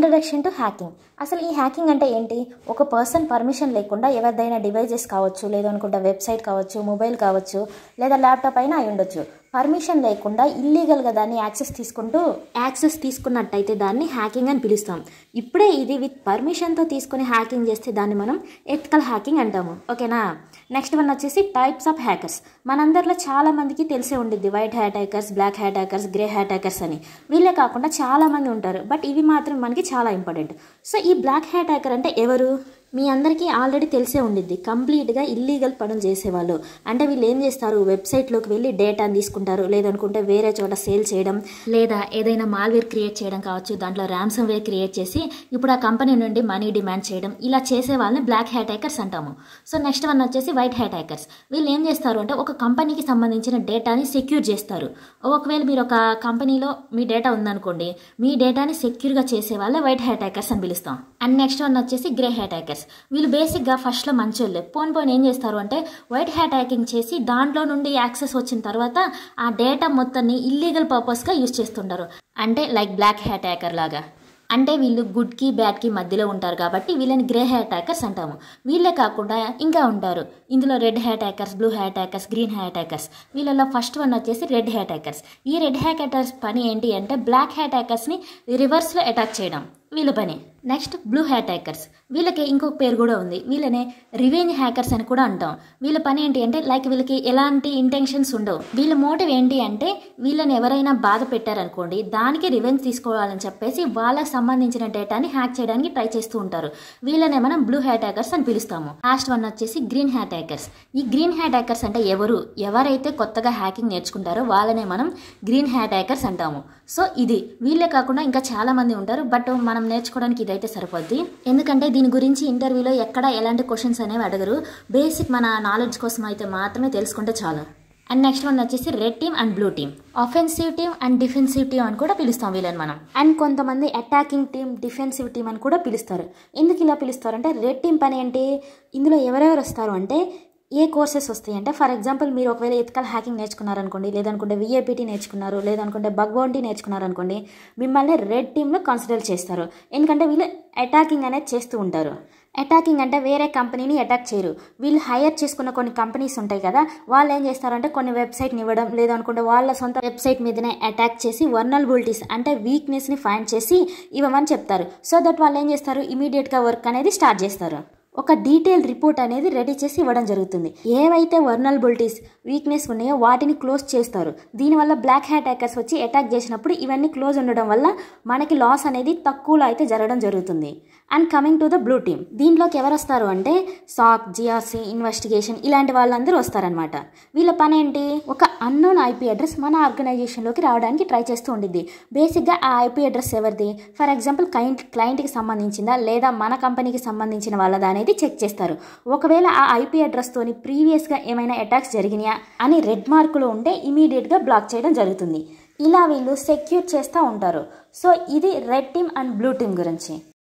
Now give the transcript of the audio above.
Introduction to hacking. అసలు ఈ hacking అంటే ఏంటి? ఒక పర్సన్ పర్మిషన్ లేకుండా ఎవరిదైనా డివైజెస్ కావచ్చు, లేదనుకుంటే వెబ్సైట్ కావచ్చు, మొబైల్ కావచ్చు, లేదా ల్యాప్టాప్ అయినా అయి ఉండొచ్చు. పర్మిషన్ లేకుండా ఇల్లీగల్గా దాన్ని యాక్సెస్ తీసుకున్నట్టయితే దాన్ని హ్యాకింగ్ అని పిలుస్తాం. ఇప్పుడే ఇది విత్ పర్మిషన్తో తీసుకొని హ్యాకింగ్ చేస్తే దాన్ని మనం ఎథికల్ హ్యాకింగ్ అంటాము. ఓకేనా? నెక్స్ట్ వన్ వచ్చేసి టైప్స్ ఆఫ్ హ్యాకర్స్. మనందరిలో చాలా మందికి తెలిసే ఉండిద్ది white hat hackers, black hat hackers, grey hat hackers అని. వీళ్ళే కాకుండా చాలామంది ఉంటారు, బట్ ఇవి మాత్రం మనకి చాలా ఇంపార్టెంట్. సో ఈ బ్లాక్ హ్యాట్ హ్యాకర్ అంటే ఎవరు? మీ అందరికీ ఆల్రెడీ తెలిసే ఉండిద్ది. కంప్లీట్గా ఇల్లీగల్ పనులు చేసేవాళ్ళు. అంటే వీళ్ళు ఏం చేస్తారు, వెబ్సైట్లోకి వెళ్ళి డేటాను తీసుకుంటారు, లేదనుకుంటే వేరే చోట సేల్ చేయడం, లేదా ఏదైనా మాల్వేర్ క్రియేట్ చేయడం కావచ్చు, దాంట్లో ర్యాన్సమ్ వేర్ క్రియేట్ చేసి ఇప్పుడు ఆ కంపెనీ నుండి మనీ డిమాండ్ చేయడం, ఇలా చేసే వాళ్ళని బ్లాక్ హ్యాట్ హ్యాకర్స్ అంటాము. సో నెక్స్ట్ వన్ వచ్చేసి వైట్ హ్యాట్ హ్యాకర్స్. వీళ్ళు ఏం చేస్తారు అంటే ఒక కంపెనీకి సంబంధించిన డేటాని సెక్యూర్ చేస్తారు. ఒకవేళ మీరు ఒక కంపెనీలో మీ డేటా ఉందనుకోండి, మీ డేటాని సెక్యూర్గా చేసే వాళ్ళే వైట్ హ్యాట్ హ్యాకర్స్ అని పిలుస్తాం. అండ్ నెక్స్ట్ వన్ వచ్చేసి గ్రే హ్యాట్ హ్యాకర్స్. వీళ్ళు బేసిక్గా ఫస్ట్లో మంచోళ్ళే, పోన్ ఏం చేస్తారు అంటే వైట్ హ్యాట్ హ్యాకింగ్ చేసి దాంట్లో నుండి యాక్సెస్ వచ్చిన తర్వాత ఆ డేటా మొత్తాన్ని ఇల్లీగల్ పర్పస్గా యూజ్ చేస్తుంటారు. అంటే లైక్ బ్లాక్ హ్యాట్ హ్యాకర్ లాగా. అంటే వీళ్ళు గుడ్కి బ్యాడ్కి మధ్యలో ఉంటారు కాబట్టి వీళ్ళని గ్రే హ్యాట్ హ్యాకర్స్ అంటాము. వీళ్ళే కాకుండా ఇంకా ఉంటారు ఇందులో red hat hackers, blue hat hackers, green hat hackers. వీళ్ళలో ఫస్ట్ వన్ వచ్చేసి రెడ్ హ్యాట్ హ్యాకర్స్. ఈ రెడ్ హ్యాట్ హ్యాకర్స్ పని ఏంటి అంటే బ్లాక్ హ్యాట్ హ్యాకర్స్ని రివర్స్లో అటాక్ చేయడం వీళ్ళ పని. Next blue hat hackers. వీళ్ళకి ఇంకొక పేరు కూడా ఉంది, వీళ్ళనే రివెంజ్ హ్యాకర్స్ అని కూడా అంటాం. వీళ్ళ పని ఏంటి అంటే లైక్ వీళ్ళకి ఎలాంటి ఇంటెన్షన్స్ ఉండవు. వీళ్ళ మోటివ్ ఏంటి అంటే వీళ్ళని ఎవరైనా బాధ పెట్టారనుకోండి, దానికి రివెంజ్ తీసుకోవాలని చెప్పేసి వాళ్ళకి సంబంధించిన డేటాని హ్యాక్ చేయడానికి ట్రై చేస్తూ ఉంటారు. వీళ్ళనే మనం బ్లూ హ్యాట్ హ్యాకర్స్ అని పిలుస్తాము. లాస్ట్ వన్ వచ్చేసి గ్రీన్ హ్యాట్ హ్యాకర్స్. ఈ గ్రీన్ హ్యాట్ హ్యాకర్స్ అంటే ఎవరైతే కొత్తగా హ్యాకింగ్ నేర్చుకుంటారో వాళ్ళనే మనం గ్రీన్ హ్యాట్ హ్యాకర్స్ అంటాము. సో ఇది వీళ్ళే కాకుండా ఇంకా చాలా మంది ఉంటారు, బట్ మనం నేర్చుకోవడానికి ఇదైతే సరిపోద్ది. ఎందుకంటే దీని గురించి ఇంటర్వ్యూలో ఎక్కడ ఎలాంటి క్వశ్చన్స్ అనేవి అడగరు. బేసిక్ మన నాలెడ్జ్ కోసం అయితే మాత్రమే తెలుసుకుంటే చాలు. అండ్ నెక్స్ట్ వన్ వచ్చేసి red team and blue team. Offensive team and defensive team అని కూడా పిలుస్తాం వీళ్ళని మనం. అండ్ కొంతమంది అటాకింగ్ టీమ్, డిఫెన్సివ్ టీమ్ అని కూడా పిలుస్తారు. ఎందుకు ఇలా పిలుస్తారు అంటే రెడ్ టీమ్ పని ఏంటి, ఇందులో ఎవరెవరు వస్తారు అంటే ఏ కోర్సెస్ వస్తాయి అంటే ఫర్ ఎగ్జాంపుల్ మీరు ఒకవేళ ఎథికల్ హ్యాకింగ్ నేర్చుకున్నారనుకోండి, లేదనుకుంటే విఏపీటీ నేర్చుకున్నారు, లేదనుకుంటే బగ్ బౌంటీ నేర్చుకున్నారనుకోండి, మిమ్మల్ని రెడ్ టీంలో కన్సిడర్ చేస్తారు. ఎందుకంటే వీళ్ళు అటాకింగ్ అనేది చేస్తూ ఉంటారు. అటాకింగ్ అంటే వేరే కంపెనీని అటాక్ చేయరు. వీళ్ళు హైర్ చేసుకున్న కొన్ని కంపెనీస్ ఉంటాయి కదా, వాళ్ళు ఏం చేస్తారంటే కొన్ని వెబ్సైట్ని ఇవ్వడం, లేదనుకుంటే వాళ్ళ సొంత వెబ్సైట్ మీదనే అటాక్ చేసి వర్నరబిలిటీస్ అంటే వీక్నెస్ని ఫైండ్ చేసి ఇవ్వమని చెప్తారు. సో దట్ వాళ్ళు ఏం చేస్తారు, ఇమీడియట్గా వర్క్ అనేది స్టార్ట్ చేస్తారు. ఒక డీటెయిల్ రిపోర్ట్ అనేది రెడీ చేసి ఇవ్వడం జరుగుతుంది. ఏవైతే వర్నరబిలిటీస్, వీక్నెస్ ఉన్నాయో వాటిని క్లోజ్ చేస్తారు. దీనివల్ల బ్లాక్ హ్యాట్ హ్యాకర్స్ వచ్చి అటాక్ చేసినప్పుడు ఇవన్నీ క్లోజ్ ఉండడం వల్ల మనకి లాస్ అనేది తక్కువలో అయితే జరగడం జరుగుతుంది. And coming to the blue team, దీంట్లోకి ఎవరు వస్తారు అంటే సాక్, జిఆర్సీ, ఇన్వెస్టిగేషన్ ఇలాంటి వాళ్ళందరూ వస్తారనమాట. వీళ్ళ పని ఏంటి, ఒక అన్నోన్ ఐపీ అడ్రస్ మన ఆర్గనైజేషన్లోకి రావడానికి ట్రై చేస్తూ ఉండిద్ది. బేసిక్గా ఆ ఐపీ అడ్రస్ ఎవరిది, ఫర్ ఎగ్జాంపుల్ క్లయింట్కి సంబంధించిందా లేదా మన కంపెనీకి సంబంధించిన వాళ్ళదా అనేది చెక్ చేస్తారు. ఒకవేళ ఆ ఐపీ అడ్రస్తోని ప్రీవియస్గా ఏమైనా అటాక్స్ జరిగినాయా అని రెడ్ మార్కులు ఉంటే ఇమీడియట్గా బ్లాక్ చేయడం జరుగుతుంది. ఇలా వీళ్ళు సెక్యూర్ చేస్తూ ఉంటారు. సో ఇది red team and blue team గురించి.